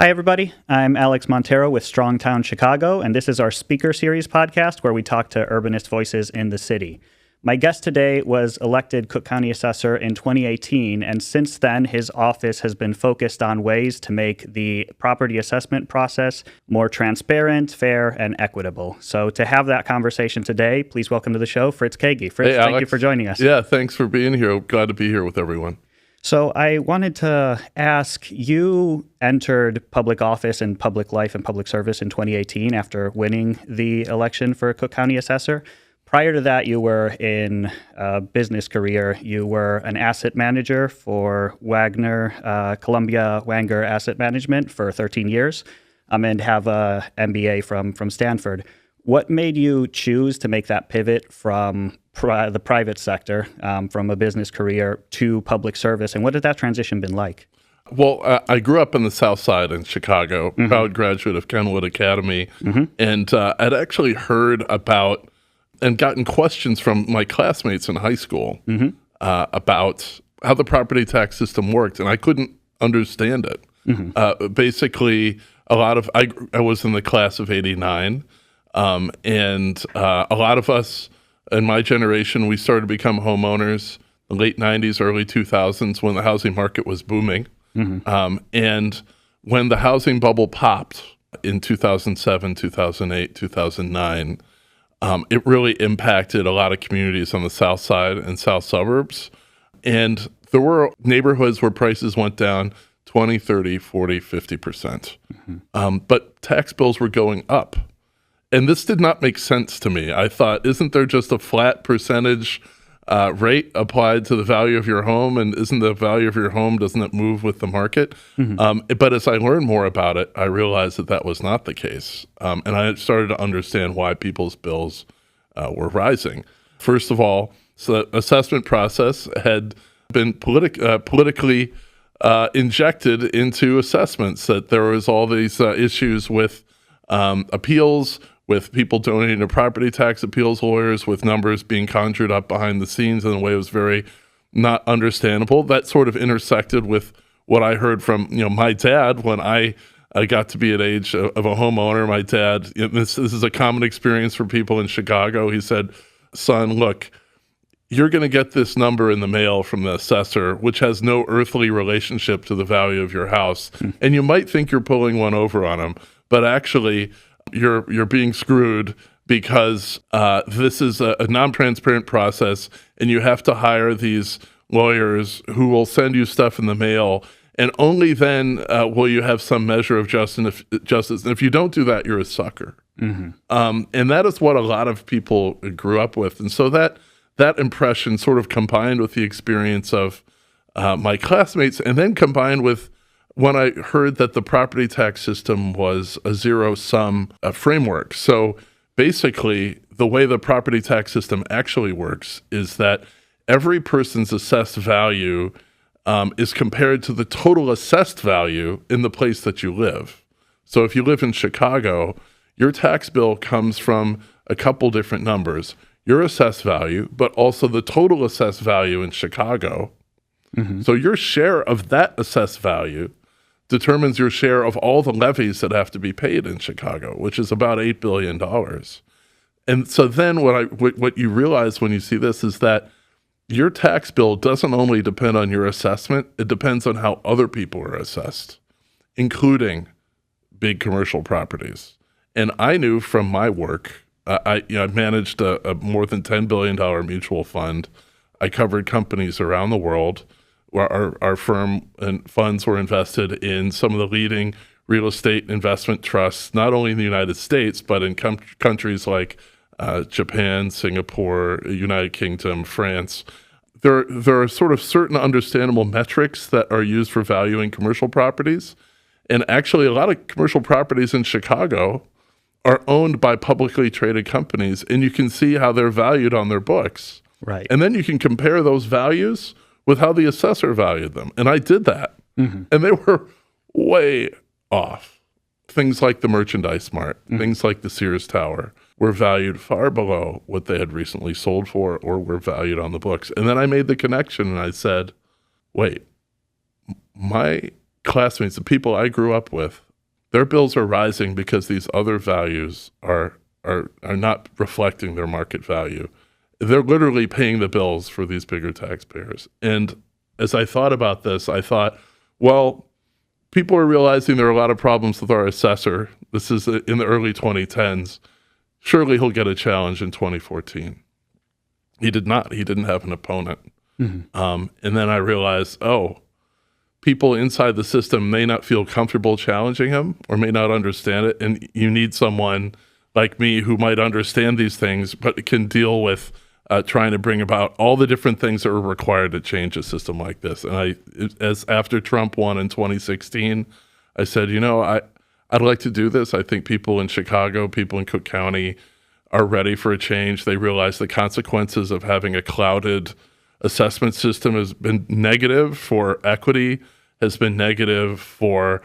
Hi, everybody. I'm Alex Montero with Strongtown Chicago, and this is our Speaker Series podcast where we talk to urbanist voices in the city. My guest today was elected Cook County Assessor in 2018, and since then, his office has been focused on ways to make the property assessment process more transparent, fair, and equitable. So to have that conversation today, please welcome to the show, Fritz Kaegi. Fritz, Hey, thank you for joining us. Yeah, thanks for being here. Glad to be here with everyone. So I wanted to ask, you entered public office and public life and public service in 2018 after winning the election for Cook County Assessor. Prior to that, you were in a business career. You were an asset manager for Columbia Wanger Asset Management for 13 years and have a MBA from Stanford. What made you choose to make that pivot from the private sector, from a business career to public service, and what did that transition been like? Well, I grew up in the South Side in Chicago, proud graduate of Kenwood Academy, and I'd actually heard about and gotten questions from my classmates in high school about how the property tax system worked, and I couldn't understand it. Basically, I was in the class of '89, and a lot of us in my generation, we started to become homeowners in the late 90s, early 2000s when the housing market was booming. And when the housing bubble popped in 2007, 2008, 2009, it really impacted a lot of communities on the south side and south suburbs. And there were neighborhoods where prices went down 20, 30, 40, 50%. But tax bills were going up. And this did not make sense to me. I thought, isn't there just a flat percentage rate applied to the value of your home? And isn't the value of your home, doesn't it move with the market? But as I learned more about it, I realized that was not the case. And I started to understand why people's bills were rising. First of all, so the assessment process had been politically injected into assessments, that there was all these issues with appeals, with people donating to property tax appeals lawyers, with numbers being conjured up behind the scenes in a way that was very not understandable. That sort of intersected with what I heard from my dad when I got to be at age of a homeowner. My dad, this is a common experience for people in Chicago. He said, "Son, look, you're going to get this number in the mail from the assessor, which has no earthly relationship to the value of your house. And you might think you're pulling one over on him, but actually you're being screwed because this is a non-transparent process, and you have to hire these lawyers who will send you stuff in the mail, and only then will you have some measure of justice. And if you don't do that, you're a sucker." And that is what a lot of people grew up with. And so that impression sort of combined with the experience of my classmates, and then combined with when I heard that the property tax system was a zero-sum framework. So basically, the way the property tax system actually works is that every person's assessed value is compared to the total assessed value in the place that you live. So if you live in Chicago, your tax bill comes from a couple different numbers: your assessed value, but also the total assessed value in Chicago. So your share of that assessed value determines your share of all the levies that have to be paid in Chicago, which is about $8 billion. And so then what you realize when you see this is that your tax bill doesn't only depend on your assessment, it depends on how other people are assessed, including big commercial properties. And I knew from my work, I managed a more than $10 billion mutual fund. I covered companies around the world. Our firm and funds were invested in some of the leading real estate investment trusts, not only in the United States, but in countries like Japan, Singapore, United Kingdom, France. There are sort of certain understandable metrics that are used for valuing commercial properties. And actually, a lot of commercial properties in Chicago are owned by publicly traded companies, and you can see how they're valued on their books. Right. And then you can compare those values with how the assessor valued them. And I did that. And they were way off. Things like the Merchandise Mart, things like the Sears Tower were valued far below what they had recently sold for or were valued on the books. And then I made the connection and I said, wait, my classmates, the people I grew up with, Their bills are rising because these other values are not reflecting their market value. They're literally paying the bills for these bigger taxpayers. And as I thought about this, I thought, well, people are realizing there are a lot of problems with our assessor. This is in the early 2010s. Surely he'll get a challenge in 2014. He did not. He didn't have an opponent. And then I realized, people inside the system may not feel comfortable challenging him or may not understand it. And you need someone like me who might understand these things, but can deal with trying to bring about all the different things that are required to change a system like this. And as after Trump won in 2016, I said, I'd like to do this. I think people in Chicago, people in Cook County are ready for a change. They realize the consequences of having a clouded assessment system has been negative for equity, has been negative for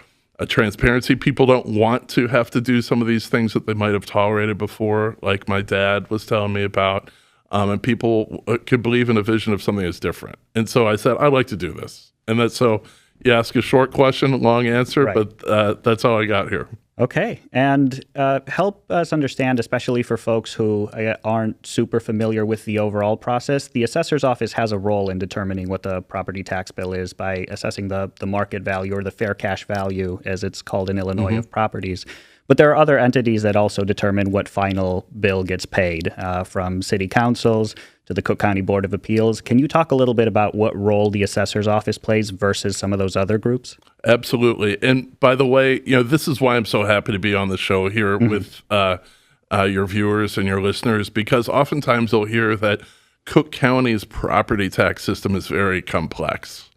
transparency. People don't want to have to do some of these things that they might have tolerated before, like my dad was telling me about. And people could believe in a vision of something that's different. And so I said, I'd like to do this. And that's so you ask a short question, long answer, right. But that's how I got here. Okay. And help us understand, especially for folks who aren't super familiar with the overall process, the assessor's office has a role in determining what the property tax bill is by assessing the market value, or the fair cash value, as it's called in Illinois, of properties. But there are other entities that also determine what final bill gets paid, from city councils to the Cook County Board of Appeals. Can you talk a little bit about what role the assessor's office plays versus some of those other groups? Absolutely. And by the way, this is why I'm so happy to be on the show here with your viewers and your listeners, because oftentimes you'll hear that Cook County's property tax system is very complex.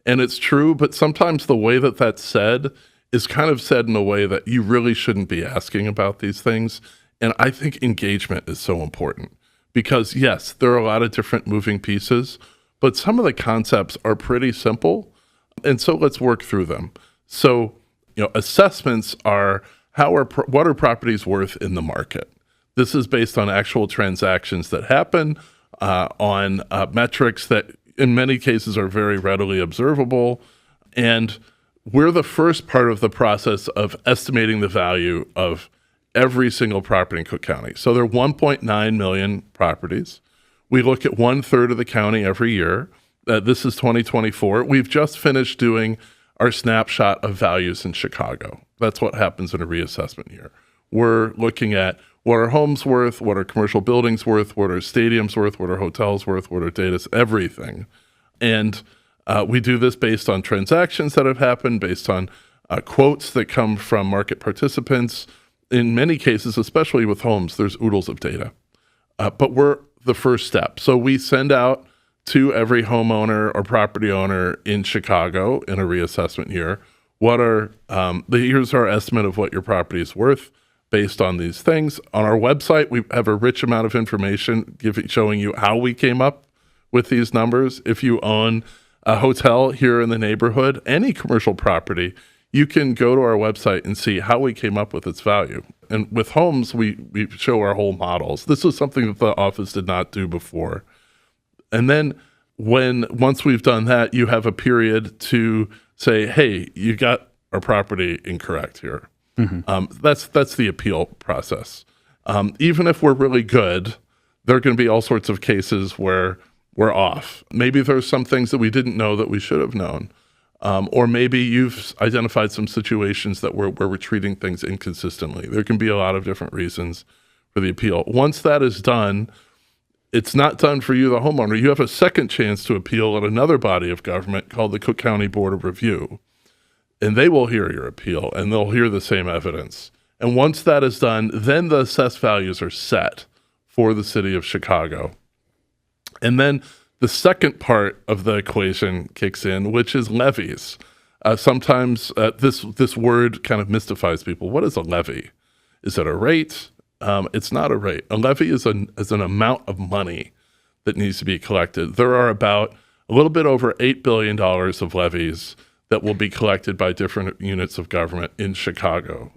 And it's true, but sometimes the way that that's said is kind of said in a way that you really shouldn't be asking about these things. And I think engagement is so important because, yes, there are a lot of different moving pieces, but some of the concepts are pretty simple. And so let's work through them. So, assessments are what are properties worth in the market? This is based on actual transactions that happen, on metrics that in many cases are very readily observable. And we're the first part of the process of estimating the value of every single property in Cook County. So there are 1.9 million properties. We look at 1/3 of the county every year. This is 2024. We've just finished doing our snapshot of values in Chicago. That's what happens in a reassessment year. We're looking at what are homes worth, what are commercial buildings worth, what are stadiums worth, what are hotels worth, what are data, everything. And we do this based on transactions that have happened, based on quotes that come from market participants. In many cases, especially with homes, there's oodles of data. But we're the first step. So we send out to every homeowner or property owner in Chicago in a reassessment year, here's our estimate of what your property is worth based on these things. On our website, we have a rich amount of information showing you how we came up with these numbers. If you own a hotel here in the neighborhood, any commercial property, you can go to our website and see how we came up with its value. And with homes, we show our whole models. This was something that the office did not do before. And then once we've done that, you have a period to say, hey, you got our property incorrect here. That's the appeal process. Even if we're really good, there are going to be all sorts of cases where we're off. Maybe there's some things that we didn't know that we should have known. Or maybe you've identified some situations where we're treating things inconsistently. There can be a lot of different reasons for the appeal. Once that is done, it's not done for you, the homeowner. You have a second chance to appeal at another body of government called the Cook County Board of Review. And they will hear your appeal, and they'll hear the same evidence. And once that is done, then the assessed values are set for the city of Chicago. And then the second part of the equation kicks in, which is levies. Sometimes this word kind of mystifies people. What is a levy? Is it a rate? It's not a rate. A levy is an amount of money that needs to be collected. There are about a little bit over $8 billion of levies that will be collected by different units of government in Chicago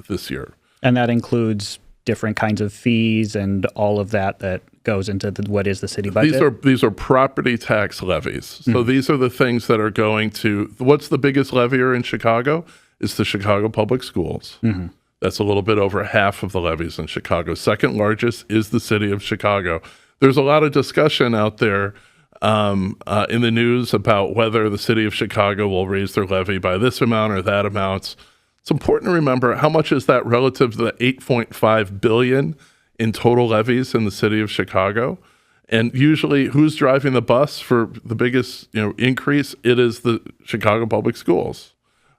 this year. And that includes different kinds of fees and all of that goes into what is the city budget? These are property tax levies. So these are the things that are going to, what's the biggest levier in Chicago? It's the Chicago Public Schools. That's a little bit over half of the levies in Chicago. Second largest is the city of Chicago. There's a lot of discussion out there in the news about whether the city of Chicago will raise their levy by this amount or that amount. It's important to remember how much is that relative to the $8.5 billion in total levies in the city of Chicago. And usually who's driving the bus for the biggest increase? It is the Chicago Public Schools.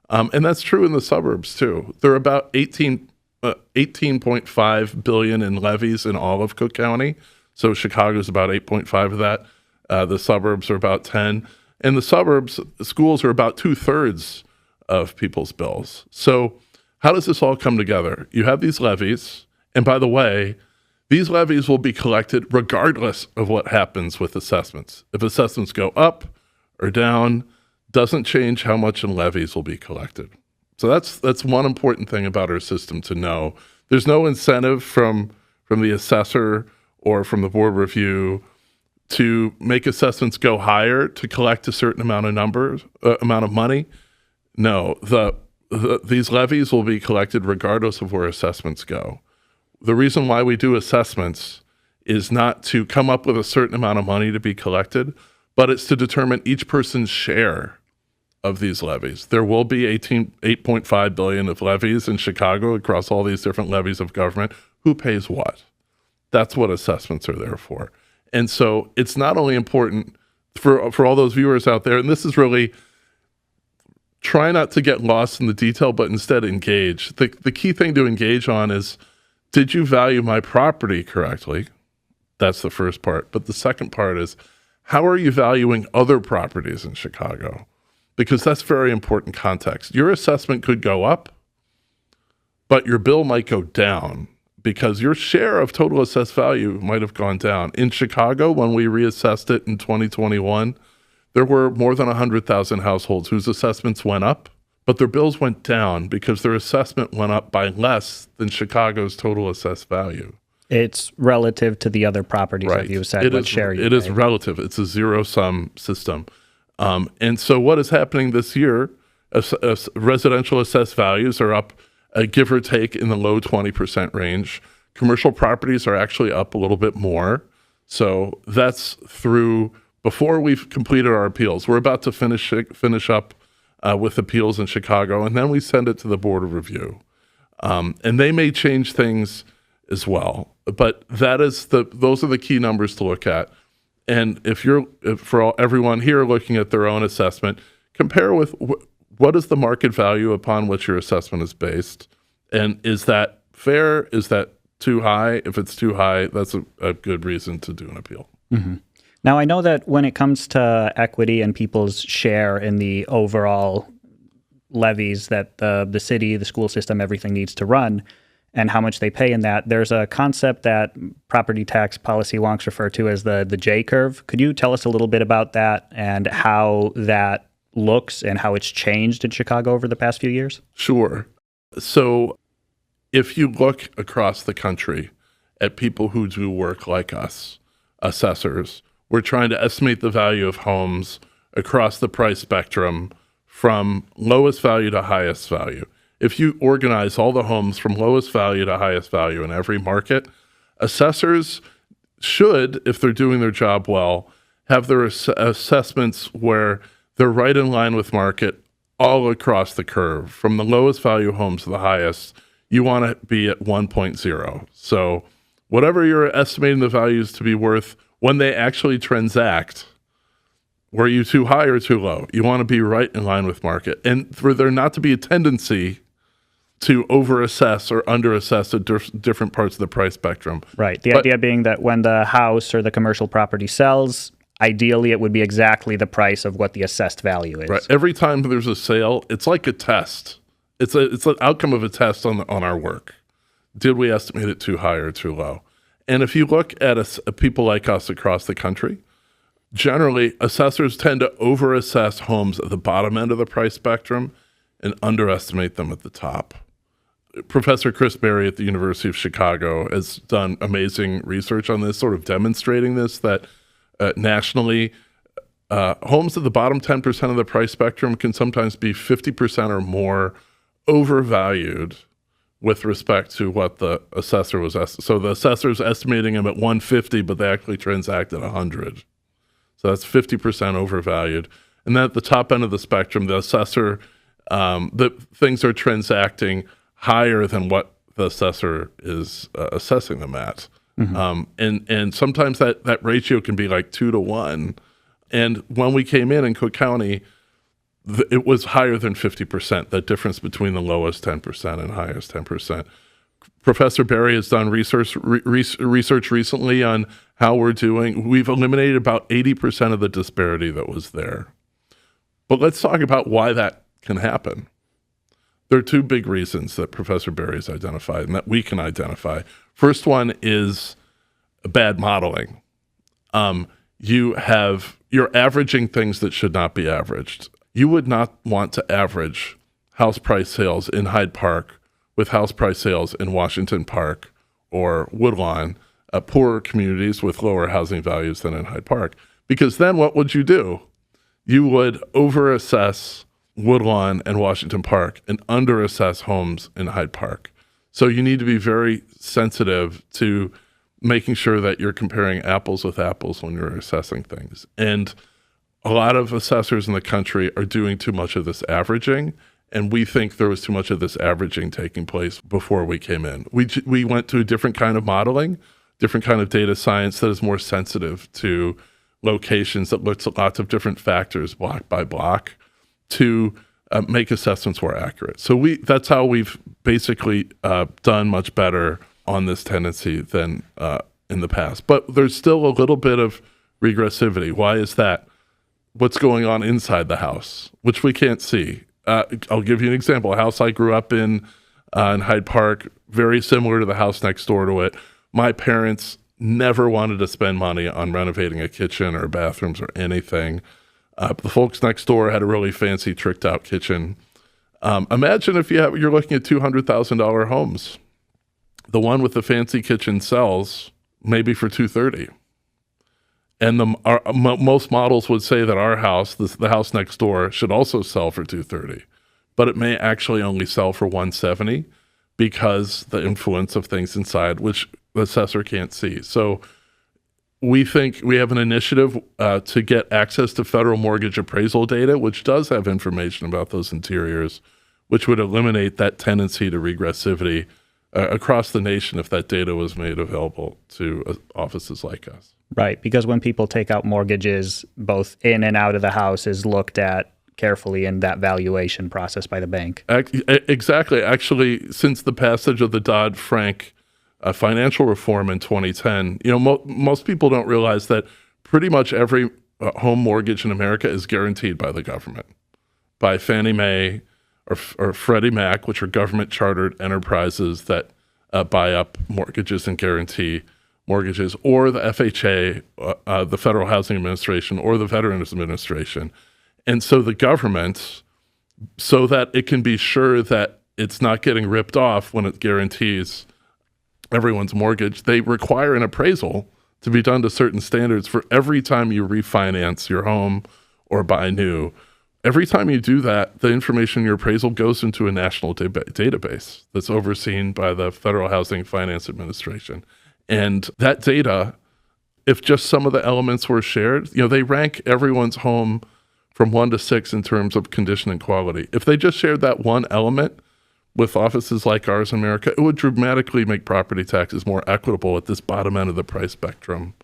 And that's true in the suburbs too. There are about 18.5 billion in levies in all of Cook County. So Chicago's about 8.5 of that. The suburbs are about 10. And the suburbs, schools are about 2/3 of people's bills. So how does this all come together? You have these levies. And by the way, these levies will be collected regardless of what happens with assessments. If assessments go up or down, doesn't change how much in levies will be collected. So that's one important thing about our system to know. There's no incentive from the assessor or from the board review to make assessments go higher to collect a certain amount of money. No, these levies will be collected regardless of where assessments go. The reason why we do assessments is not to come up with a certain amount of money to be collected, but it's to determine each person's share of these levies. There will be 8.5 billion of levies in Chicago across all these different levies of government. Who pays what? That's what assessments are there for. And so it's not only important for all those viewers out there, and this is really, try not to get lost in the detail, but instead engage. The key thing to engage on is, did you value my property correctly? That's the first part. But the second part is, how are you valuing other properties in Chicago? Because that's very important context. Your assessment could go up, but your bill might go down because your share of total assessed value might have gone down. In Chicago, when we reassessed it in 2021, there were more than 100,000 households whose assessments went up, but their bills went down because their assessment went up by less than Chicago's total assessed value. It's relative to the other properties that you said. It is relative. It's a zero-sum system. And so what is happening this year, residential assessed values are up, give or take, in the low 20% range. Commercial properties are actually up a little bit more. So that's through before we've completed our appeals. We're about to finish up with appeals in Chicago, and then we send it to the Board of Review. And they may change things as well. But those are the key numbers to look at. And for everyone here looking at their own assessment, compare with what is the market value upon which your assessment is based, and is that fair? Is that too high? If it's too high, that's a good reason to do an appeal. Mm-hmm. Now, I know that when it comes to equity and people's share in the overall levies that the city, the school system, everything needs to run, and how much they pay in that, there's a concept that property tax policy wonks refer to as the J curve. Could you tell us a little bit about that and how that looks and how it's changed in Chicago over the past few years? Sure. So if you look across the country at people who do work like us, assessors, we're trying to estimate the value of homes across the price spectrum from lowest value to highest value. If you organize all the homes from lowest value to highest value in every market, assessors should, if they're doing their job well, have their assessments where they're right in line with market all across the curve. From the lowest value homes to the highest, you want to be at 1.0. So whatever you're estimating the values to be worth when they actually transact, were you too high or too low? You want to be right in line with market. And for there not to be a tendency to over-assess or under-assess at different parts of the price spectrum. Right. The idea being that when the house or the commercial property sells, ideally it would be exactly the price of what the assessed value is. Right. Every time there's a sale, it's like a test. It's an outcome of a test on our work. Did we estimate it too high or too low? And if you look at people like us across the country, generally assessors tend to over-assess homes at the bottom end of the price spectrum and underestimate them at the top. Professor Chris Berry at the University of Chicago has done amazing research on this, sort of demonstrating this, that nationally, homes at the bottom 10% of the price spectrum can sometimes be 50% or more overvalued with respect to what the assessor was. So the assessor's estimating them at 150, but they actually transact at 100. So that's 50% overvalued. And then at the top end of the spectrum, the assessor, the things are transacting higher than what the assessor is assessing them at. And sometimes that ratio can be like 2 to 1. And when we came in Cook County, it was higher than 50%, that difference between the lowest 10% and highest 10%. Professor Berry has done research recently on how we're doing. We've eliminated about 80% of the disparity that was there. But let's talk about why that can happen. There are two big reasons that Professor Berry has identified and that we can identify. First one is bad modeling. You're averaging things that should not be averaged. You would not want to average house price sales in Hyde Park with house price sales in Washington Park or Woodlawn, poorer communities with lower housing values than in Hyde Park. Because then what would you do? You would overassess Woodlawn and Washington Park and underassess homes in Hyde Park. So you need to be very sensitive to making sure that you're comparing apples with apples when you're assessing things. And a lot of assessors in the country are doing too much of this averaging, and we think there was too much of this averaging taking place before we came in. We went to a different kind of modeling, different kind of data science that is more sensitive to locations, that looks at lots of different factors block by block to make assessments more accurate. So that's how we've basically done much better on this tendency than in the past. But there's still a little bit of regressivity. Why is that? What's going on inside the house, which we can't see. I'll give you an example. A house I grew up in Hyde Park, very similar to the house next door to it. My parents never wanted to spend money on renovating a kitchen or bathrooms or anything. The folks next door had a really fancy, tricked-out kitchen. Imagine if you're looking at $200,000 homes. The one with the fancy kitchen sells maybe for $230,000. And most models would say that our house, the house next door, should also sell for $230,000, but it may actually only sell for $170,000 because the influence of things inside, which the assessor can't see. So we think we have an initiative to get access to federal mortgage appraisal data, which does have information about those interiors, which would eliminate that tendency to regressivity across the nation if that data was made available to offices like us. Right, because when people take out mortgages, both in and out of the house is looked at carefully in that valuation process by the bank. Exactly. Actually, since the passage of the Dodd-Frank financial reform in 2010, most people don't realize that pretty much every home mortgage in America is guaranteed by the government, by Fannie Mae or Freddie Mac, which are government chartered enterprises that buy up mortgages and guarantee mortgages, or the FHA, the Federal Housing Administration, or the Veterans Administration. And so the government, so that it can be sure that it's not getting ripped off when it guarantees everyone's mortgage, they require an appraisal to be done to certain standards for every time you refinance your home or buy new. Every time you do that, the information in your appraisal goes into a national database that's overseen by the Federal Housing Finance Administration. And that data, if just some of the elements were shared, they rank everyone's home from 1 to 6 in terms of condition and quality. If they just shared that one element with offices like ours in America, it would dramatically make property taxes more equitable at this bottom end of the price spectrum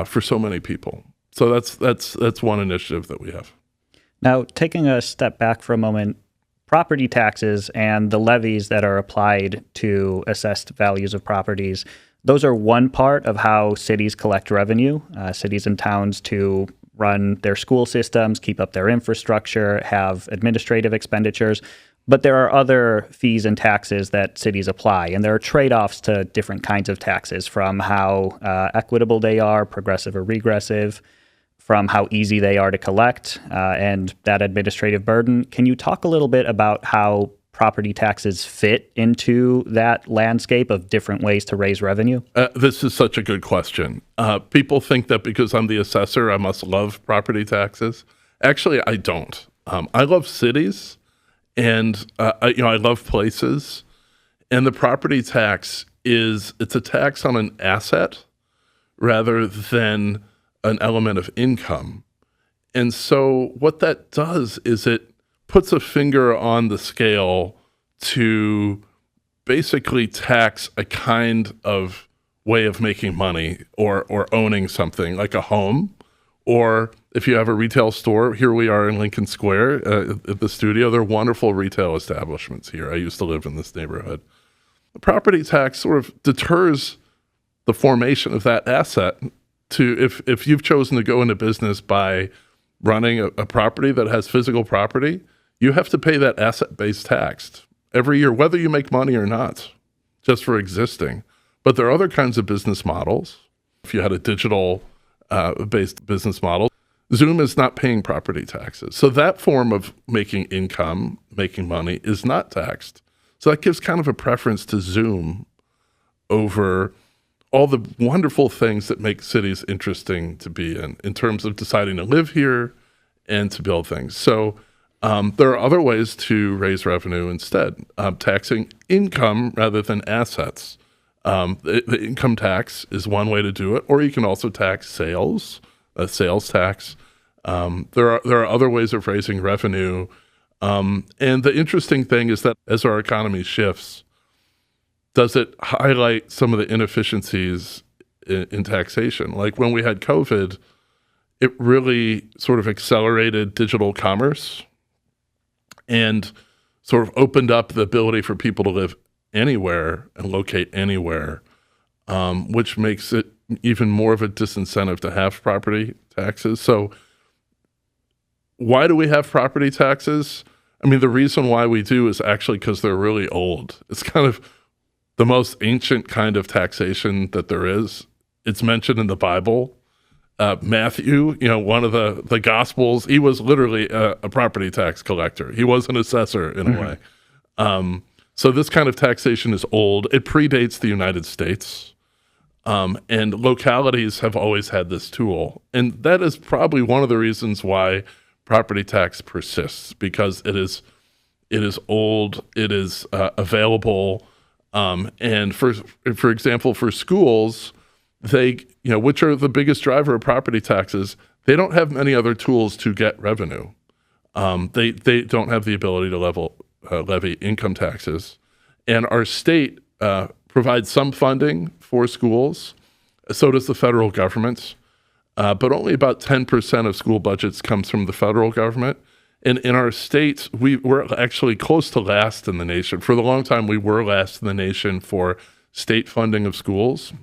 for so many people. So that's one initiative that we have. Now, taking a step back for a moment, property taxes and the levies that are applied to assessed values of properties, those are one part of how cities collect revenue, cities and towns to run their school systems, keep up their infrastructure, have administrative expenditures. But there are other fees and taxes that cities apply, and there are trade-offs to different kinds of taxes, from how equitable they are, progressive or regressive, from how easy they are to collect, and that administrative burden. Can you talk a little bit about how property taxes fit into that landscape of different ways to raise revenue? This is such a good question. People think that because I'm the assessor, I must love property taxes. Actually, I don't. I love cities, and I love places. And the property tax it's a tax on an asset rather than an element of income. And so what that does is it puts a finger on the scale to basically tax a kind of way of making money or owning something like a home, or if you have a retail store. Here we are in Lincoln Square at the studio. There are wonderful retail establishments here. I used to live in this neighborhood. The property tax sort of deters the formation of that asset to if you've chosen to go into business by running a property that has physical property, you have to pay that asset-based tax every year, whether you make money or not, just for existing. But there are other kinds of business models. If you had a digital based business model, Zoom is not paying property taxes. So that form of making income, making money, is not taxed. So that gives kind of a preference to Zoom over all the wonderful things that make cities interesting to be in terms of deciding to live here and to build things. So there are other ways to raise revenue instead, taxing income rather than assets. The income tax is one way to do it, or you can also tax sales, a sales tax. There are other ways of raising revenue. And the interesting thing is that as our economy shifts, does it highlight some of the inefficiencies in taxation? Like when we had COVID, it really sort of accelerated digital commerce and sort of opened up the ability for people to live anywhere and locate anywhere, which makes it even more of a disincentive to have property taxes. So why do we have property taxes? I mean, the reason why we do is actually because they're really old. It's kind of the most ancient kind of taxation that there is. It's mentioned in the Bible. Matthew, one of the Gospels, he was literally a property tax collector. He was an assessor in a way. So this kind of taxation is old. It predates the United States. And localities have always had this tool. And that is probably one of the reasons why property tax persists, because it is old, it is available. And for example, for schools, which are the biggest driver of property taxes, they don't have many other tools to get revenue. They don't have the ability to levy income taxes. And our state provides some funding for schools. So does the federal government. But only about 10% of school budgets comes from the federal government. And in our state, we're actually close to last in the nation. For the long time, we were last in the nation for state funding of schools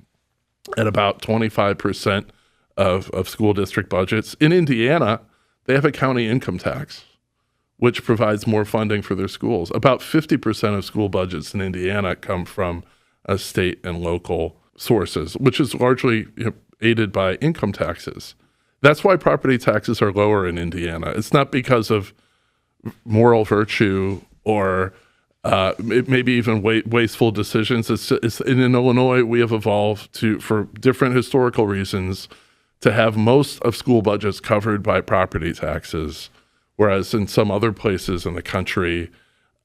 at about 25% of school district budgets. In Indiana, they have a county income tax, which provides more funding for their schools. About 50% of school budgets in Indiana come from state and local sources, which is largely aided by income taxes. That's why property taxes are lower in Indiana. It's not because of moral virtue or maybe even wasteful decisions. It's in Illinois, we have evolved for different historical reasons, to have most of school budgets covered by property taxes, whereas in some other places in the country,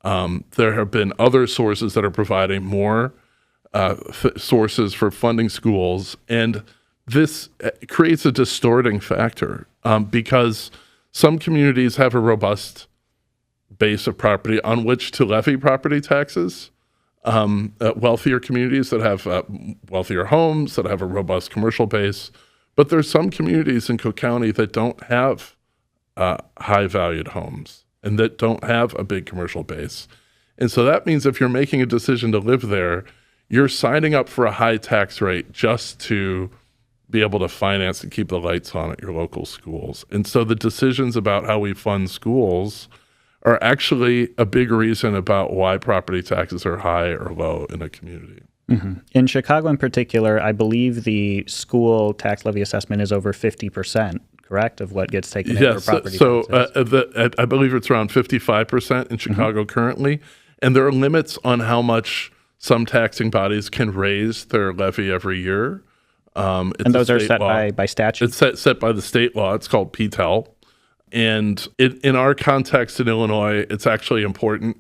there have been other sources that are providing more sources for funding schools. And this creates a distorting factor because some communities have a robust base of property on which to levy property taxes. Wealthier communities that have wealthier homes, that have a robust commercial base. But there's some communities in Cook County that don't have high-valued homes and that don't have a big commercial base. And so that means if you're making a decision to live there, you're signing up for a high tax rate just to be able to finance and keep the lights on at your local schools. And so the decisions about how we fund schools are actually a big reason about why property taxes are high or low in a community. Mm-hmm. In Chicago in particular, I believe the school tax levy assessment is over 50%, correct, of what gets taken in for property taxes? I believe it's around 55% in Chicago currently. And there are limits on how much some taxing bodies can raise their levy every year. And those are set by statute? It's set by the state law. It's called PTEL. And in our context in Illinois, it's actually important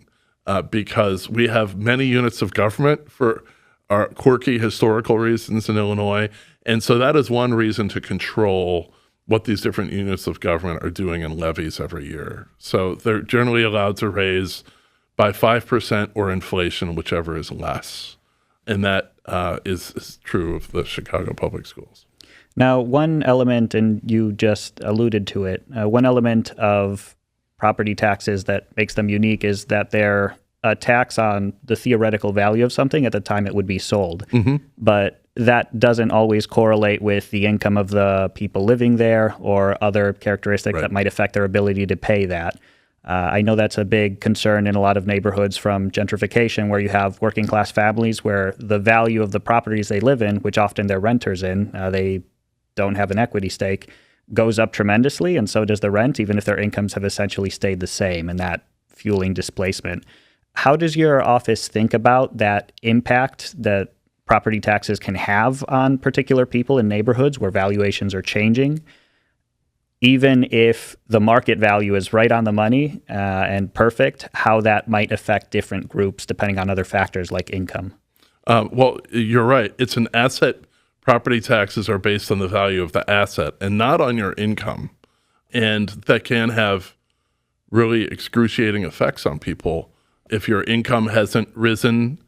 because we have many units of government for our quirky historical reasons in Illinois. And so that is one reason to control what these different units of government are doing in levies every year. So they're generally allowed to raise by 5% or inflation, whichever is less. And that is true of the Chicago public schools. Now, one element, and you just alluded to it, one element of property taxes that makes them unique is that they're a tax on the theoretical value of something at the time it would be sold. Mm-hmm. But that doesn't always correlate with the income of the people living there or other characteristics that might affect their ability to pay that. I know that's a big concern in a lot of neighborhoods from gentrification, where you have working class families where the value of the properties they live in, which often they're renters in, they don't have an equity stake, goes up tremendously, and so does the rent, even if their incomes have essentially stayed the same, and that fueling displacement. How does your office think about that impact that property taxes can have on particular people in neighborhoods where valuations are changing? Even if the market value is right on the money and perfect, how that might affect different groups depending on other factors like income? Well, you're right. It's an asset. Property taxes are based on the value of the asset and not on your income. And that can have really excruciating effects on people. If your income hasn't risen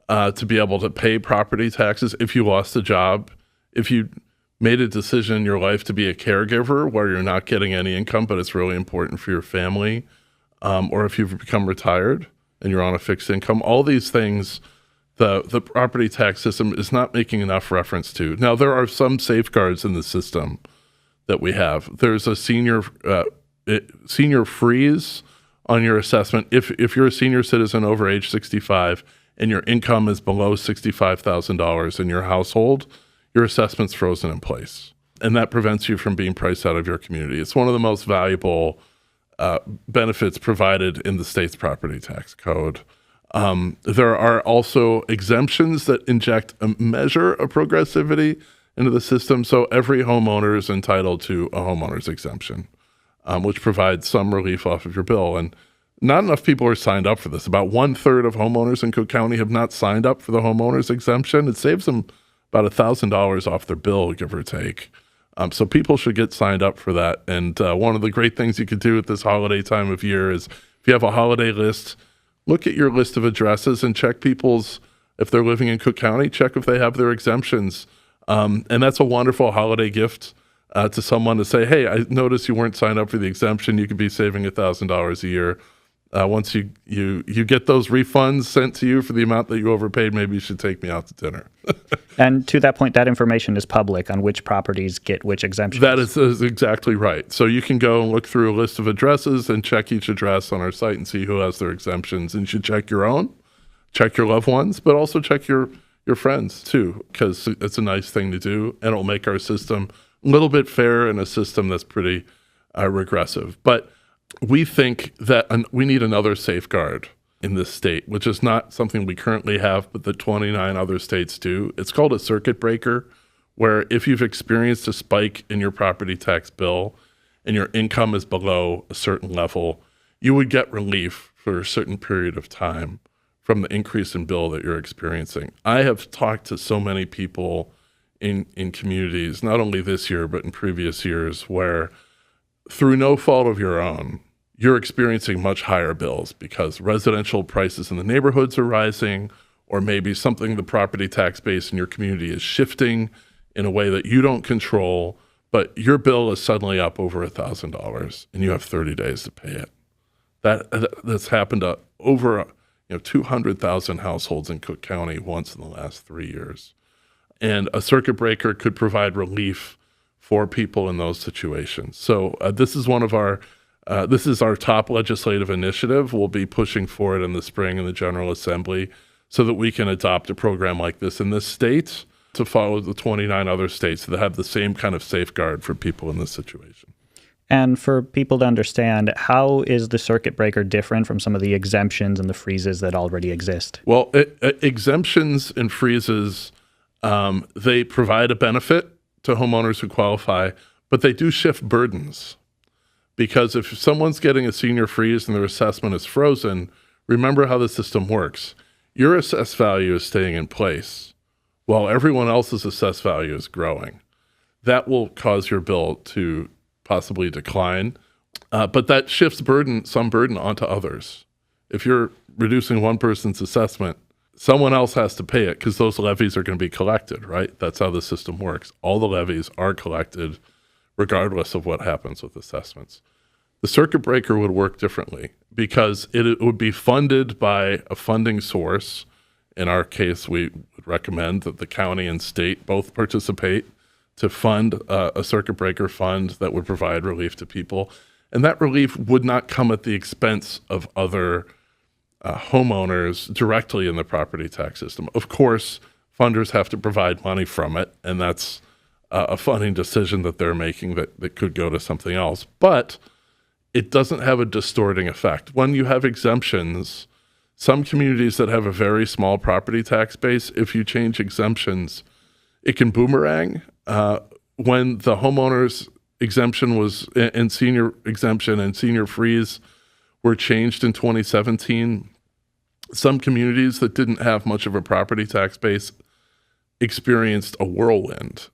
to be able to pay property taxes, if you lost a job, if you made a decision in your life to be a caregiver where you're not getting any income, but it's really important for your family, or if you've become retired and you're on a fixed income, all these things, the property tax system is not making enough reference to. Now, there are some safeguards in the system that we have. There's a senior freeze on your assessment. If you're a senior citizen over age 65 and your income is below $65,000 in your household, your assessment's frozen in place. And that prevents you from being priced out of your community. It's one of the most valuable benefits provided in the state's property tax code. There are also exemptions that inject a measure of progressivity into the system. So every homeowner is entitled to a homeowner's exemption, which provides some relief off of your bill. And not enough people are signed up for this. About 1/3 of homeowners in Cook County have not signed up for the homeowner's exemption. It saves them about $1,000 off their bill, give or take. So people should get signed up for that. And one of the great things you could do at this holiday time of year is if you have a holiday list, look at your list of addresses and check if they're living in Cook County, check if they have their exemptions. And that's a wonderful holiday gift to someone to say, hey, I noticed you weren't signed up for the exemption. You could be saving $1,000 a year. Once you get those refunds sent to you for the amount that you overpaid, maybe you should take me out to dinner. And to that point, that information is public on which properties get which exemptions. That is exactly right. So you can go and look through a list of addresses and check each address on our site and see who has their exemptions. And you should check your own, check your loved ones, but also check your friends too, because it's a nice thing to do, and it'll make our system a little bit fair in a system that's pretty regressive. But we think that we need another safeguard in this state, which is not something we currently have, but the 29 other states do. It's called a circuit breaker, where if you've experienced a spike in your property tax bill and your income is below a certain level, you would get relief for a certain period of time from the increase in bill that you're experiencing. I have talked to so many people in communities, not only this year, but in previous years, where through no fault of your own, you're experiencing much higher bills because residential prices in the neighborhoods are rising, or maybe something the property tax base in your community is shifting in a way that you don't control, but your bill is suddenly up over $1,000 and you have 30 days to pay it. That's happened to over 200,000 households in Cook County once in the last 3 years. And a circuit breaker could provide relief for people in those situations. So this is this is our top legislative initiative. We'll be pushing for it in the spring in the General Assembly so that we can adopt a program like this in this state to follow the 29 other states that have the same kind of safeguard for people in this situation. And for people to understand, how is the circuit breaker different from some of the exemptions and the freezes that already exist? Well, exemptions and freezes, they provide a benefit to homeowners who qualify, but they do shift burdens. Because if someone's getting a senior freeze and their assessment is frozen, remember how the system works. Your assessed value is staying in place while everyone else's assessed value is growing. That will cause your bill to possibly decline, but that shifts some burden onto others. If you're reducing one person's assessment, someone else has to pay it because those levies are going to be collected, right? That's how the system works. All the levies are collected regardless of what happens with assessments. The circuit breaker would work differently because it would be funded by a funding source. In our case, we would recommend that the county and state both participate to fund a circuit breaker fund that would provide relief to people. And that relief would not come at the expense of other homeowners directly in the property tax system. Of course, funders have to provide money from it, and that's a funding decision that they're making that could go to something else. But it doesn't have a distorting effect. When you have exemptions, some communities that have a very small property tax base, if you change exemptions, it can boomerang. When the homeowner's exemption was, and senior exemption and senior freeze were changed in 2017, some communities that didn't have much of a property tax base experienced a whirlwind.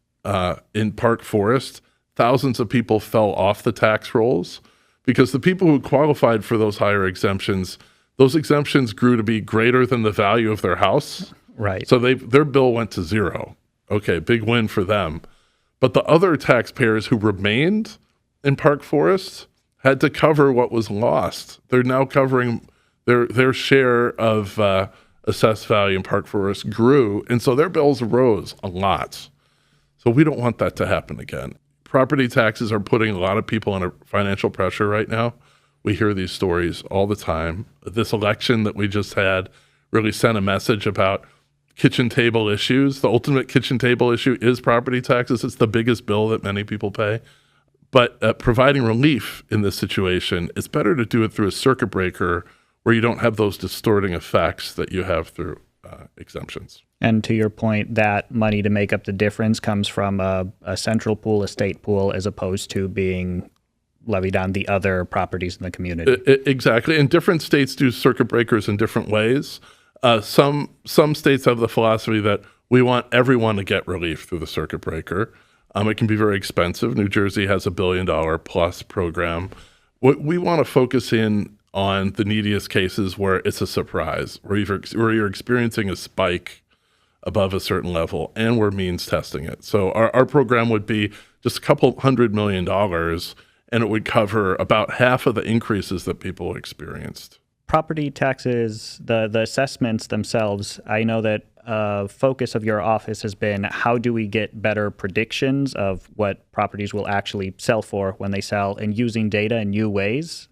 In Park Forest, thousands of people fell off the tax rolls because the people who qualified for those higher exemptions, those exemptions grew to be greater than the value of their house. Right. So their bill went to zero. Okay, big win for them. But the other taxpayers who remained in Park Forest had to cover what was lost. They're now covering their share of assessed value in Park Forest grew, and so their bills rose a lot. So we don't want that to happen again. Property taxes are putting a lot of people under financial pressure right now. We hear these stories all the time. This election that we just had really sent a message about kitchen table issues. The ultimate kitchen table issue is property taxes. It's the biggest bill that many people pay. But providing relief in this situation, it's better to do it through a circuit breaker where you don't have those distorting effects that you have through exemptions. And to your point, that money to make up the difference comes from a central pool, a state pool, as opposed to being levied on the other properties in the community. Exactly. And different states do circuit breakers in different ways. Some states have the philosophy that we want everyone to get relief through the circuit breaker. It can be very expensive. New Jersey has $1 billion plus program. We want to focus in on the neediest cases where it's a surprise, where you're experiencing a spike above a certain level, and we're means testing it. So our program would be just a couple $100 million, and it would cover about half of the increases that people experienced. Property taxes, the assessments themselves, I know that focus of your office has been how do we get better predictions of what properties will actually sell for when they sell, and using data in new ways.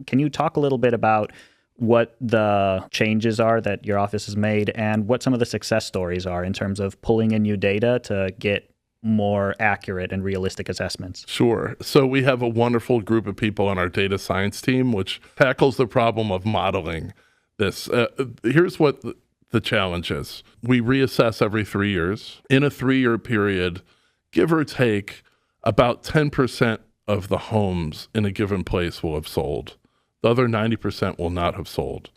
Can you talk a little bit about what the changes are that your office has made and what some of the success stories are in terms of pulling in new data to get more accurate and realistic assessments? Sure. So we have a wonderful group of people on our data science team, which tackles the problem of modeling this. Here's what the challenge is. We reassess every 3 years. In a 3-year period, give or take, about 10% of the homes in a given place will have sold. The other 90% will not have sold.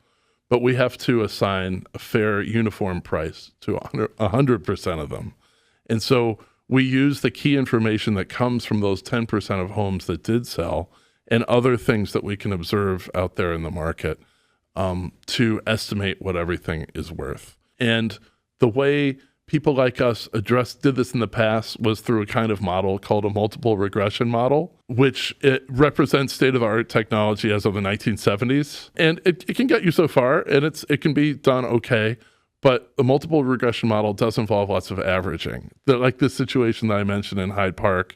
But we have to assign a fair, uniform price to 100% of them. And so we use the key information that comes from those 10% of homes that did sell and other things that we can observe out there in the market to estimate what everything is worth. And the way people like us did this in the past was through a kind of model called a multiple regression model, which it represents state-of-the-art technology as of the 1970s. And it can get you so far, and it can be done okay. But the multiple regression model does involve lots of averaging. Like this situation that I mentioned in Hyde Park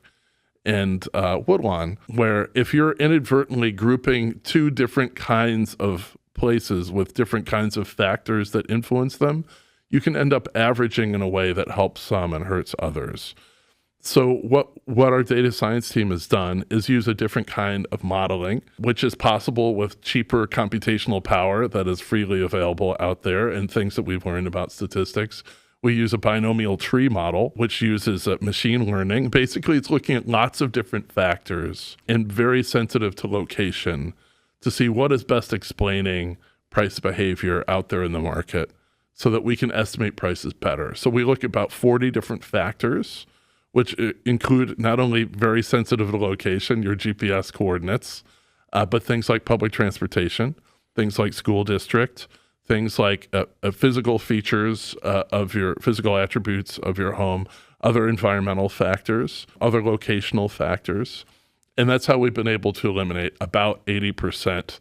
and Woodlawn, where if you're inadvertently grouping two different kinds of places with different kinds of factors that influence them, you can end up averaging in a way that helps some and hurts others. So what our data science team has done is use a different kind of modeling, which is possible with cheaper computational power that is freely available out there and things that we've learned about statistics. We use a binomial tree model, which uses machine learning. Basically, it's looking at lots of different factors and very sensitive to location to see what is best explaining price behavior out there in the market so that we can estimate prices better. So we look at about 40 different factors, which include not only very sensitive to location, your GPS coordinates, but things like public transportation, things like school district, things like physical features of your physical attributes of your home, other environmental factors, other locational factors. And that's how we've been able to eliminate about 80%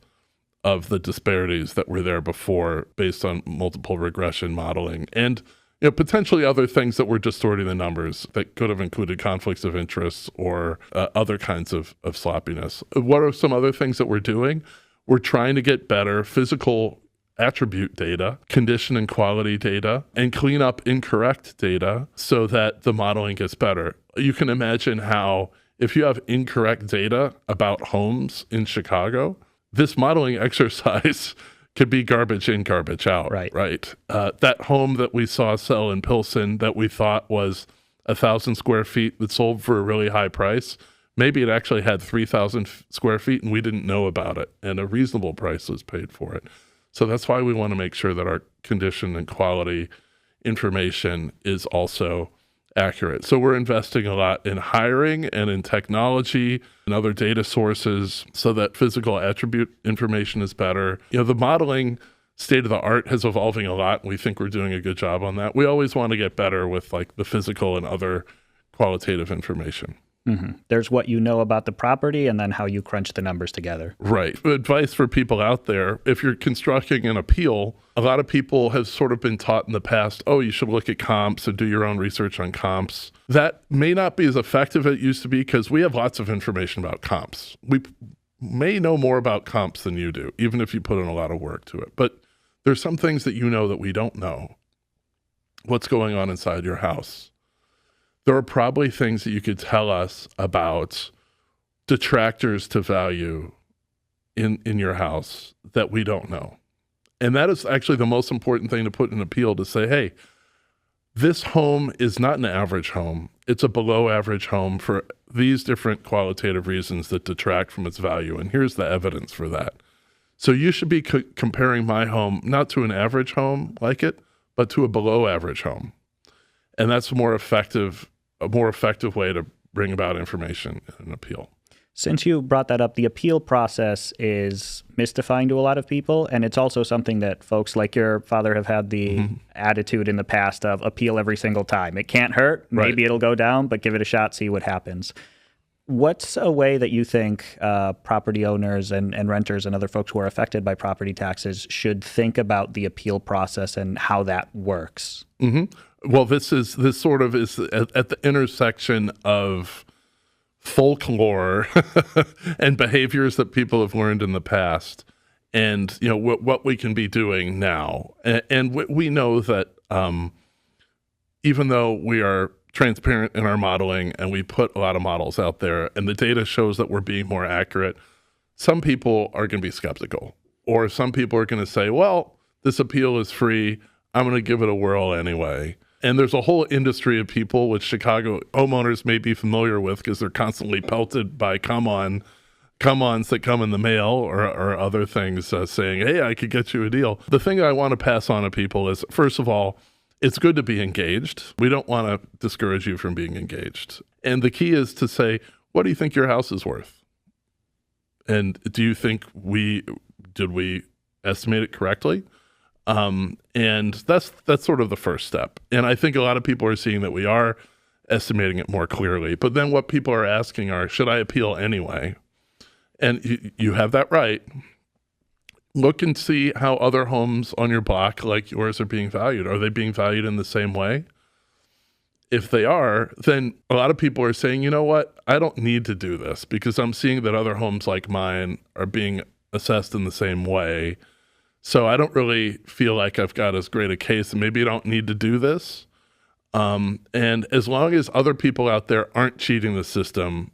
of the disparities that were there before based on multiple regression modeling. And potentially other things that were distorting the numbers that could have included conflicts of interest or other kinds of sloppiness. What are some other things that we're doing? We're trying to get better physical attribute data, condition and quality data, and clean up incorrect data so that the modeling gets better. You can imagine how if you have incorrect data about homes in Chicago, this modeling exercise could be garbage in, garbage out. Right. That home that we saw sell in Pilsen that we thought was 1,000 square feet that sold for a really high price, maybe it actually had 3,000 square feet and we didn't know about it, and a reasonable price was paid for it. So that's why we want to make sure that our condition and quality information is also accurate. So we're investing a lot in hiring and in technology and other data sources so that physical attribute information is better. The modeling state of the art is evolving a lot. We think we're doing a good job on that. We always want to get better with like the physical and other qualitative information. Mm-hmm. There's what you know about the property and then how you crunch the numbers together. Right. Advice for people out there, if you're constructing an appeal, a lot of people have sort of been taught in the past, oh, you should look at comps and do your own research on comps. That may not be as effective as it used to be because we have lots of information about comps. We may know more about comps than you do, even if you put in a lot of work to it. But there's some things that you know that we don't know. What's going on inside your house? There are probably things that you could tell us about detractors to value in your house that we don't know. And that is actually the most important thing to put in an appeal, to say, hey, this home is not an average home. It's a below average home for these different qualitative reasons that detract from its value. And here's the evidence for that. So you should be comparing my home not to an average home like it, but to a below average home. And that's a more effective way to bring about information in an appeal. Since you brought that up, the appeal process is mystifying to a lot of people, and it's also something that folks like your father have had the attitude in the past of appeal every single time. It can't hurt. Maybe it'll go down, but give it a shot, see what happens. What's a way that you think property owners and renters and other folks who are affected by property taxes should think about the appeal process and how that works? Mm-hmm. Well, this sort of is at the intersection of folklore and behaviors that people have learned in the past, and what we can be doing now. And we know that even though we are transparent in our modeling and we put a lot of models out there, and the data shows that we're being more accurate, some people are going to be skeptical, or some people are going to say, "Well, this appeal is free. I'm going to give it a whirl anyway." And there's a whole industry of people, which Chicago homeowners may be familiar with because they're constantly pelted by come-ons that come in the mail or other things saying, hey, I could get you a deal. The thing I want to pass on to people is, first of all, it's good to be engaged. We don't want to discourage you from being engaged. And the key is to say, what do you think your house is worth? And do you think did we estimate it correctly? And that's sort of the first step. And I think a lot of people are seeing that we are estimating it more clearly. But then what people are asking are, should I appeal anyway? And you have that right. Look and see how other homes on your block like yours are being valued. Are they being valued in the same way? If they are, then a lot of people are saying, you know what? I don't need to do this because I'm seeing that other homes like mine are being assessed in the same way. So I don't really feel like I've got as great a case, and maybe I don't need to do this. And as long as other people out there aren't cheating the system,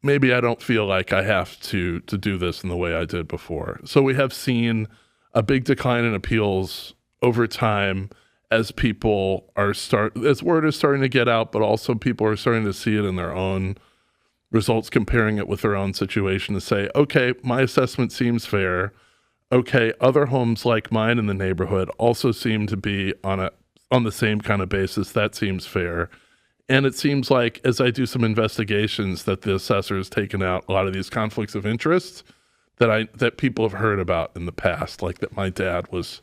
maybe I don't feel like I have to do this in the way I did before. So we have seen a big decline in appeals over time as people as word is starting to get out, but also people are starting to see it in their own results, comparing it with their own situation to say, okay, my assessment seems fair. Okay, other homes like mine in the neighborhood also seem to be on the same kind of basis. That seems fair. And it seems like, as I do some investigations, that the assessor has taken out a lot of these conflicts of interest that people have heard about in the past, like that my dad was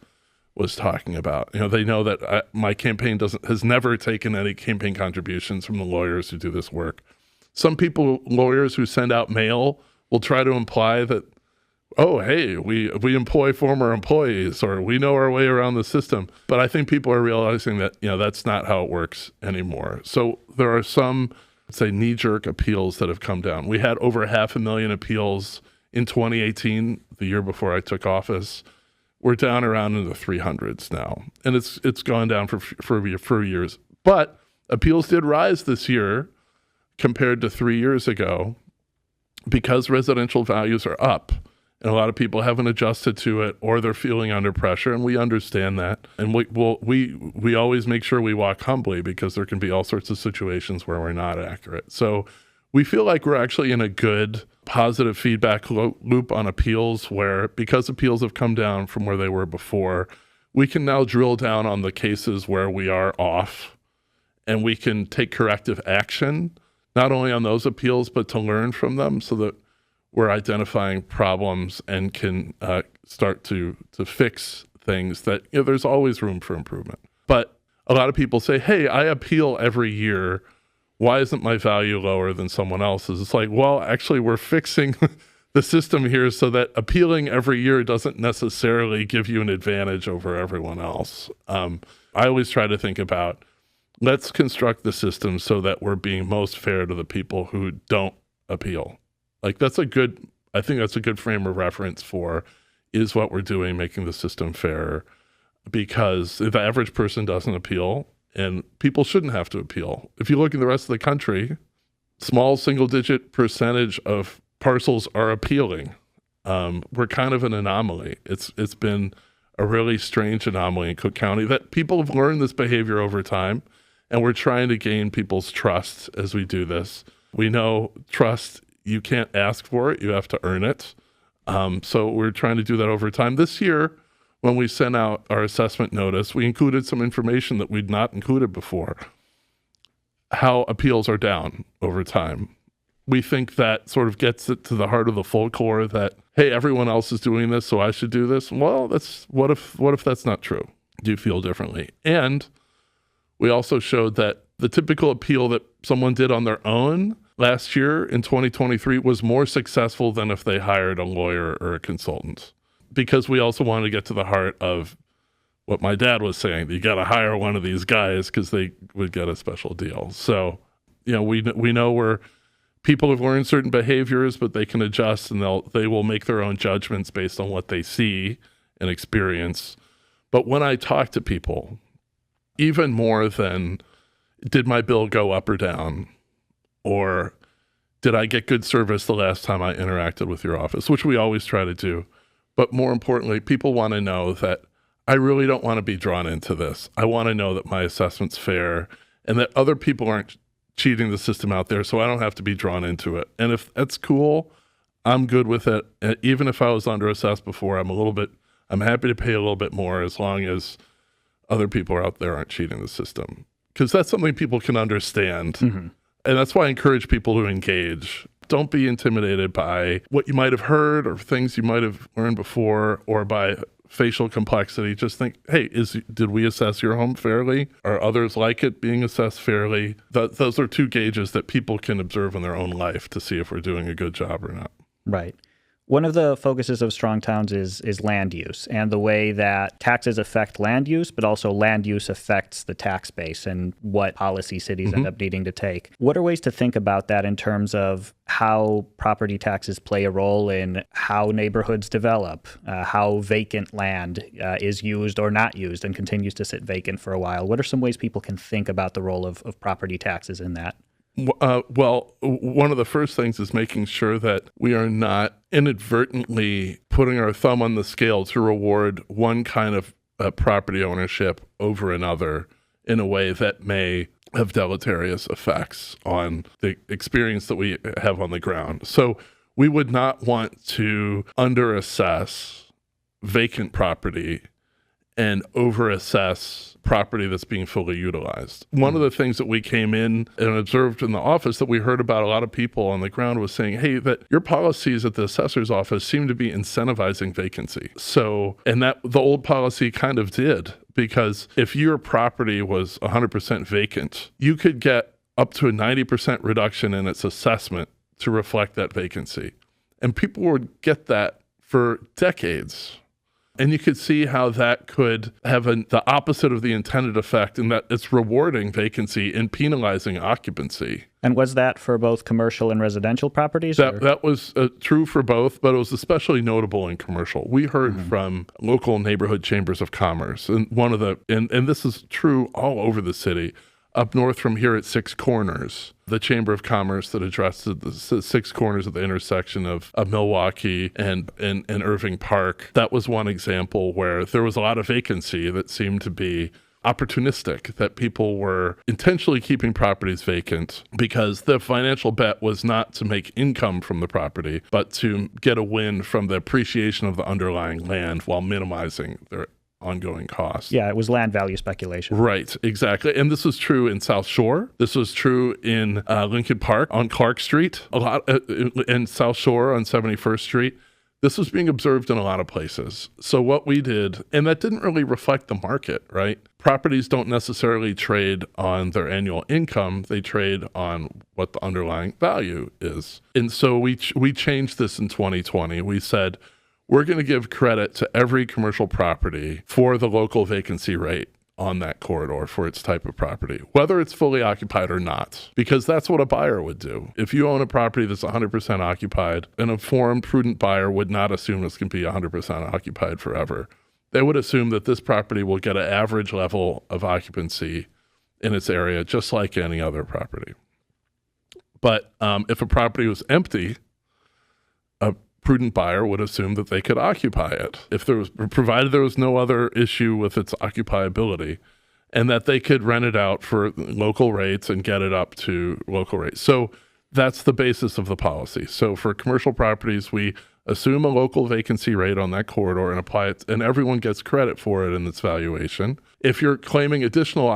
talking about. They know that my campaign has never taken any campaign contributions from the lawyers who do this work. Some lawyers who send out mail, will try to imply that, oh, hey, we employ former employees, or we know our way around the system. But I think people are realizing that, that's not how it works anymore. So there are some, say, knee-jerk appeals that have come down. We had over 500,000 appeals in 2018, the year before I took office. We're down around in the 300s now, and it's gone down for years. But appeals did rise this year compared to 3 years ago because residential values are up. And a lot of people haven't adjusted to it, or they're feeling under pressure, and we understand that. And we always make sure we walk humbly, because there can be all sorts of situations where we're not accurate. So we feel like we're actually in a good, positive feedback loop on appeals, where, because appeals have come down from where they were before, we can now drill down on the cases where we are off, and we can take corrective action, not only on those appeals, but to learn from them, so that we're identifying problems and can start to fix things that, there's always room for improvement. But a lot of people say, hey, I appeal every year. Why isn't my value lower than someone else's? It's like, well, actually, we're fixing the system here so that appealing every year doesn't necessarily give you an advantage over everyone else. I always try to think about, let's construct the system so that we're being most fair to the people who don't appeal. Like, I think that's a good frame of reference for, is what we're doing making the system fair? Because if the average person doesn't appeal, and people shouldn't have to appeal. If you look at the rest of the country, small single-digit percentage of parcels are appealing. We're kind of an anomaly. It's been a really strange anomaly in Cook County that people have learned this behavior over time, and we're trying to gain people's trust as we do this. We know trust, you can't ask for it, you have to earn it. So we're trying to do that over time. This year, when we sent out our assessment notice, we included some information that we'd not included before, how appeals are down over time. We think that sort of gets it to the heart of the folklore that, hey, everyone else is doing this, so I should do this. Well, what if that's not true? Do you feel differently? And we also showed that the typical appeal that someone did on their own last year in 2023 was more successful than if they hired a lawyer or a consultant, because we also wanted to get to the heart of what my dad was saying. You got to hire one of these guys because they would get a special deal. So, we know where people have learned certain behaviors, but they can adjust, and they will make their own judgments based on what they see and experience. But when I talk to people, even more than, did my bill go up or down? Or did I get good service the last time I interacted with your office, which we always try to do. But more importantly, people want to know that I really don't want to be drawn into this. I want to know that my assessment's fair and that other people aren't cheating the system out there, so I don't have to be drawn into it. And if that's cool, I'm good with it. And even if I was underassessed before, I'm happy to pay a little bit more, as long as other people out there aren't cheating the system. Because that's something people can understand. Mm-hmm. And that's why I encourage people to engage. Don't be intimidated by what you might have heard or things you might have learned before, or by facial complexity. Just think, hey, did we assess your home fairly? Are others like it being assessed fairly? Those are two gauges that people can observe in their own life to see if we're doing a good job or not. Right. One of the focuses of Strong Towns is land use and the way that taxes affect land use, but also land use affects the tax base and what policy cities end up needing to take. What are ways to think about that in terms of how property taxes play a role in how neighborhoods develop, how vacant land is used or not used and continues to sit vacant for a while? What are some ways people can think about the role of property taxes in that? Well, one of the first things is making sure that we are not inadvertently putting our thumb on the scale to reward one kind of property ownership over another in a way that may have deleterious effects on the experience that we have on the ground. So we would not want to underassess vacant property and overassess property that's being fully utilized. One of the things that we came in and observed in the office that we heard about a lot of people on the ground was saying, hey, that your policies at the assessor's office seem to be incentivizing vacancy. So, and that the old policy kind of did, because if your property was 100% vacant, you could get up to a 90% reduction in its assessment to reflect that vacancy. And people would get that for decades. And you could see how that could have the opposite of the intended effect, in that it's rewarding vacancy and penalizing occupancy. And was that for both commercial and residential properties? That was true for both, but it was especially notable in commercial. We heard from local neighborhood chambers of commerce, and and this is true all over the city. Up north from here at Six Corners, the Chamber of Commerce that addressed the six corners at the intersection of Milwaukee and Irving Park, that was one example where there was a lot of vacancy that seemed to be opportunistic, that people were intentionally keeping properties vacant because the financial bet was not to make income from the property, but to get a win from the appreciation of the underlying land while minimizing their ongoing costs. Yeah, it was land value speculation. Right, exactly. And this was true in South Shore. This was true in Lincoln Park on Clark Street, a lot in South Shore on 71st Street. This was being observed in a lot of places. So what we did, and that didn't really reflect the market, right? Properties don't necessarily trade on their annual income. They trade on what the underlying value is. And so we changed this in 2020. We said, we're going to give credit to every commercial property for the local vacancy rate on that corridor for its type of property, whether it's fully occupied or not, because that's what a buyer would do. If you own a property that's 100% occupied, an informed, prudent buyer would not assume it's going to be 100% occupied forever. They would assume that this property will get an average level of occupancy in its area, just like any other property. But if a property was empty, a prudent buyer would assume that they could occupy it provided there was no other issue with its occupiability, and that they could rent it out for local rates and get it up to local rates. So that's the basis of the policy. So for commercial properties, we assume a local vacancy rate on that corridor and apply it, and everyone gets credit for it in its valuation. If you're claiming additional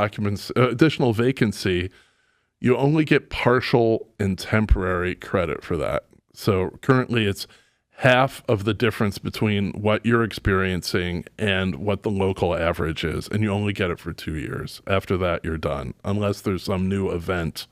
vacancy, you only get partial and temporary credit for that. So currently it's half of the difference between what you're experiencing and what the local average is, and you only get it for 2 years. After that, you're done, unless there's some new event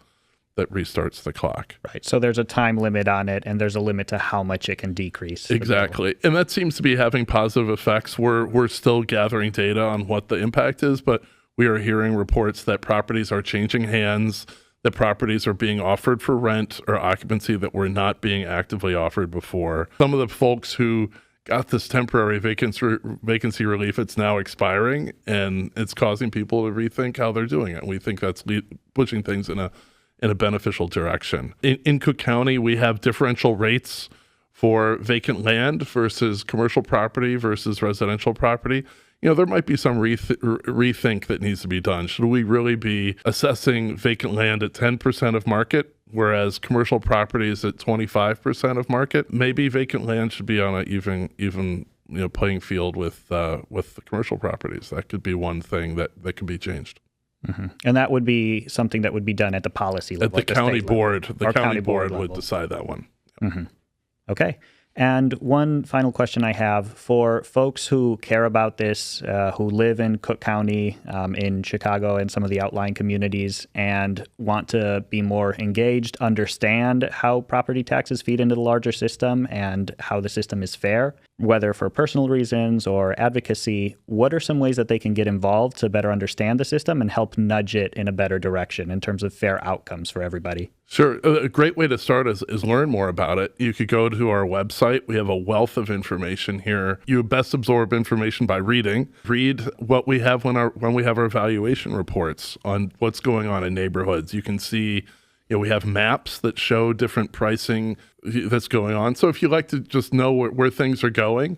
that restarts the clock. Right. So there's a time limit on it, and there's a limit to how much it can decrease. Exactly. And that seems to be having positive effects. We're still gathering data on what the impact is, but we are hearing reports that properties are changing hands, that properties are being offered for rent or occupancy that were not being actively offered before. Some of the folks who got this temporary vacancy relief, it's now expiring, and it's causing people to rethink how they're doing it. We think that's pushing things in a beneficial direction. In Cook County, we have differential rates for vacant land versus commercial property versus residential property. You know, there might be some rethink that needs to be done. Should we really be assessing vacant land at 10% of market, whereas commercial properties at 25% of market? Maybe vacant land should be on an even playing field with the commercial properties. That could be one thing that could be changed. Mm-hmm. And that would be something that would be done at the policy level. At the county board. The county board level would decide that one. Mm-hmm. Okay. And one final question I have for folks who care about this, who live in Cook County, in Chicago and some of the outlying communities, and want to be more engaged, understand how property taxes feed into the larger system and how the system is fair, whether for personal reasons or advocacy. What are some ways that they can get involved to better understand the system and help nudge it in a better direction in terms of fair outcomes for everybody? Sure. A great way to start is learn more about it. You could go to our website. We have a wealth of information here. You best absorb information by reading. Read what we have when we have our valuation reports on what's going on in neighborhoods. You can see, we have maps that show different pricing that's going on. So if you like to just know where things are going,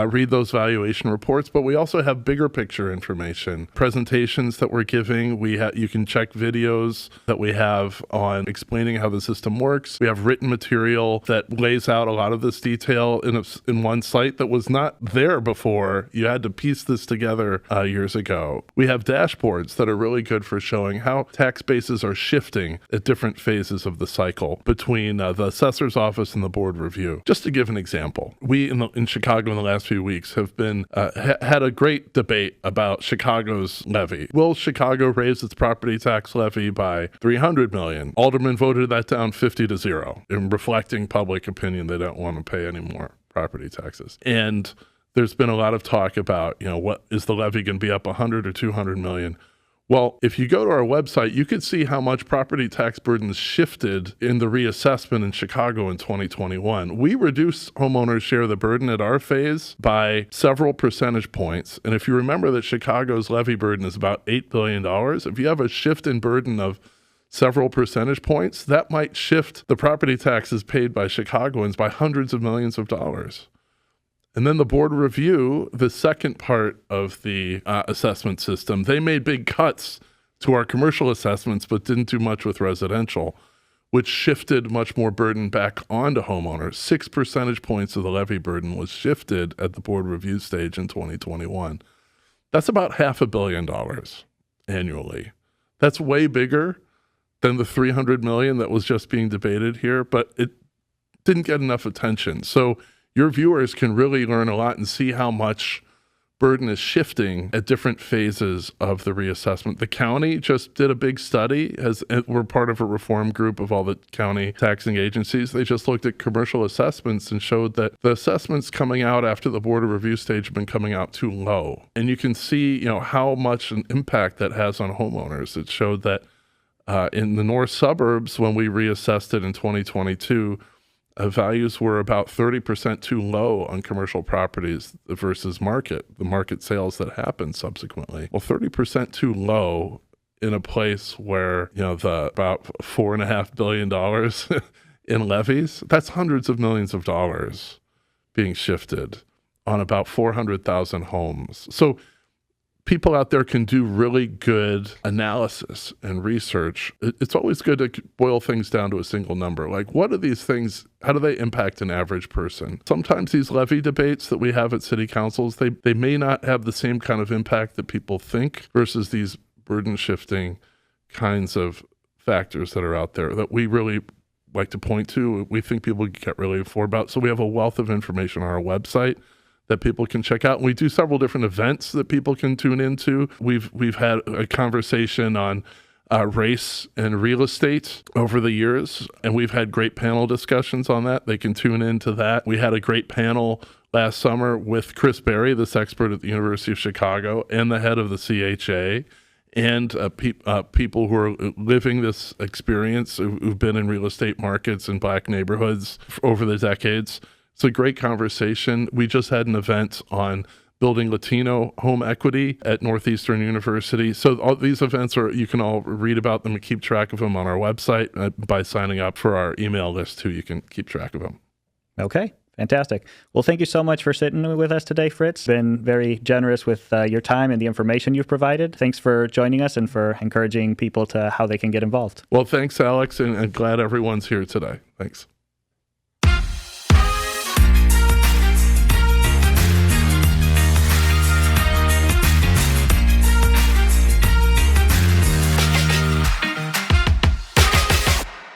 read those valuation reports. But we also have bigger picture information, presentations that we're giving. You can check videos that we have on explaining how the system works. We have written material that lays out a lot of this detail in one site that was not there before. You had to piece this together years ago. We have dashboards that are really good for showing how tax bases are shifting at different phases of the cycle between the assessor's office and the board review. Just to give an example, we in Chicago in the last few weeks have been had a great debate about Chicago's levy. Will Chicago raise its property tax levy by $300 million? Aldermen voted that down 50-0 in reflecting public opinion. They don't want to pay any more property taxes. And there's been a lot of talk about, what is the levy going to be up 100 or 200 million? Well, if you go to our website, you can see how much property tax burdens shifted in the reassessment in Chicago in 2021. We reduced homeowners' share of the burden at our phase by several percentage points. And if you remember that Chicago's levy burden is about $8 billion, if you have a shift in burden of several percentage points, that might shift the property taxes paid by Chicagoans by hundreds of millions of dollars. And then the board review, the second part of the assessment system, they made big cuts to our commercial assessments, but didn't do much with residential, which shifted much more burden back onto homeowners. 6 percentage points of the levy burden was shifted at the board review stage in 2021. That's about $500 million annually. That's way bigger than the $300 million that was just being debated here, but it didn't get enough attention. So your viewers can really learn a lot and see how much burden is shifting at different phases of the reassessment. The county just did a big study, we're part of a reform group of all the county taxing agencies. They just looked at commercial assessments and showed that the assessments coming out after the board of review stage have been coming out too low. And you can see, how much an impact that has on homeowners. It showed that in the north suburbs, when we reassessed it in 2022, values were about 30% too low on commercial properties versus the market sales that happened subsequently. Well, 30% too low in a place where, the about $4.5 billion in levies, that's hundreds of millions of dollars being shifted on about 400,000 homes. So people out there can do really good analysis and research. It's always good to boil things down to a single number. Like, what are these things? How do they impact an average person? Sometimes these levy debates that we have at city councils, they may not have the same kind of impact that people think versus these burden shifting kinds of factors that are out there that we really like to point to. We think people get really informed about. So we have a wealth of information on our website that people can check out. We do several different events that people can tune into. We've had a conversation on race and real estate over the years, and we've had great panel discussions on that. They can tune into that. We had a great panel last summer with Chris Berry, this expert at the University of Chicago, and the head of the CHA, and people who are living this experience, who've been in real estate markets in Black neighborhoods over the decades. It's a great conversation. We just had an event on building Latino home equity at Northeastern University. So all these events you can all read about them and keep track of them on our website by signing up for our email list too. You can keep track of them. Okay, fantastic. Well, thank you so much for sitting with us today, Fritz. Been very generous with your time and the information you've provided. Thanks for joining us and for encouraging people to how they can get involved. Well, thanks, Alex, and glad everyone's here today. Thanks.